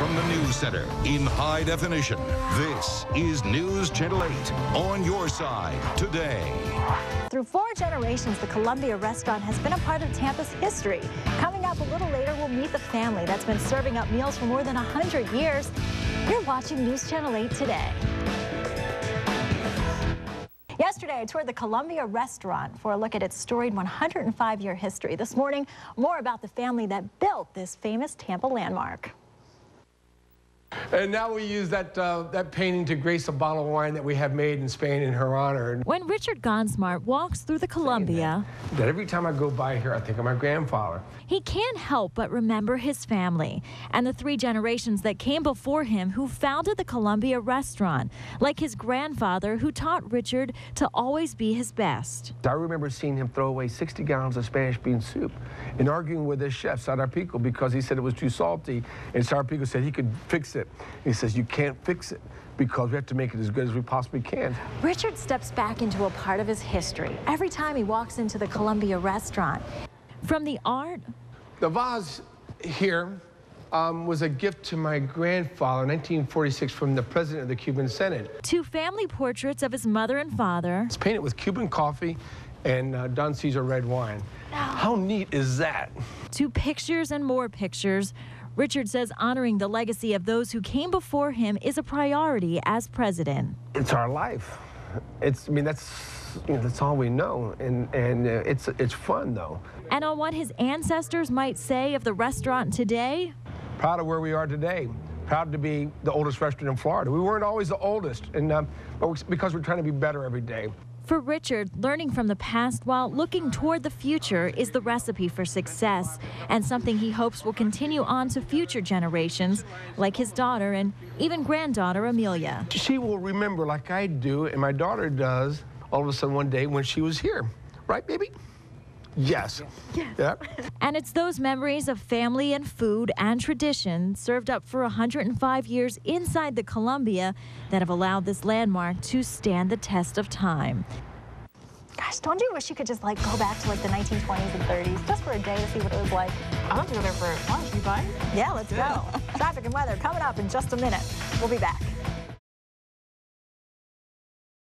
from the news center in high definition. This is News Channel 8 on your side today. Through 4 generations, the Columbia restaurant has been a part of Tampa's history. Coming up a little later, we'll meet the family that's been serving up meals for more than 100 years. You're watching News Channel 8 today. Yesterday, I toured the Columbia restaurant for a look at its storied 105-year history. This morning, more about the family that built this famous Tampa landmark. And now we use that painting to grace a bottle of wine that we have made in Spain in her honor. When Richard Gonzmart walks through the Columbia, that every time I go by here, I think of my grandfather. He can't help but remember his family and the 3 generations that came before him who founded the Columbia restaurant, like his grandfather who taught Richard to always be his best. I remember seeing him throw away 60 gallons of Spanish bean soup and arguing with his chef, Sarpico, because he said it was too salty, and Sarpico said he could fix it. He says, you can't fix it because we have to make it as good as we possibly can. Richard steps back into a part of his history every time he walks into the Columbia restaurant. From the art. The vase here was a gift to my grandfather in 1946 from the president of the Cuban Senate. To family portraits of his mother and father. It's painted with Cuban coffee and Don Cesar red wine. How neat is that? To pictures and more pictures. Richard says honoring the legacy of those who came before him is a priority as president. It's our life. That's all we know, and it's fun though. And on what his ancestors might say of the restaurant today? Proud of where we are today. Proud to be the oldest restaurant in Florida. We weren't always the oldest, but because we're trying to be better every day. For Richard, learning from the past while looking toward the future is the recipe for success, and something he hopes will continue on to future generations, like his daughter and even granddaughter Amelia. She will remember, like I do, and my daughter does, all of a sudden one day when she was here. Right, baby? Yes. Yes. Yep. And it's those memories of family and food and tradition served up for 105 years inside the Columbia that have allowed this landmark to stand the test of time. Gosh, don't you wish you could just go back to the 1920s and 30s just for a day to see what it was like? I'd love to go there for lunch. You fine? Yeah, let's go. Traffic and weather coming up in just a minute. We'll be back.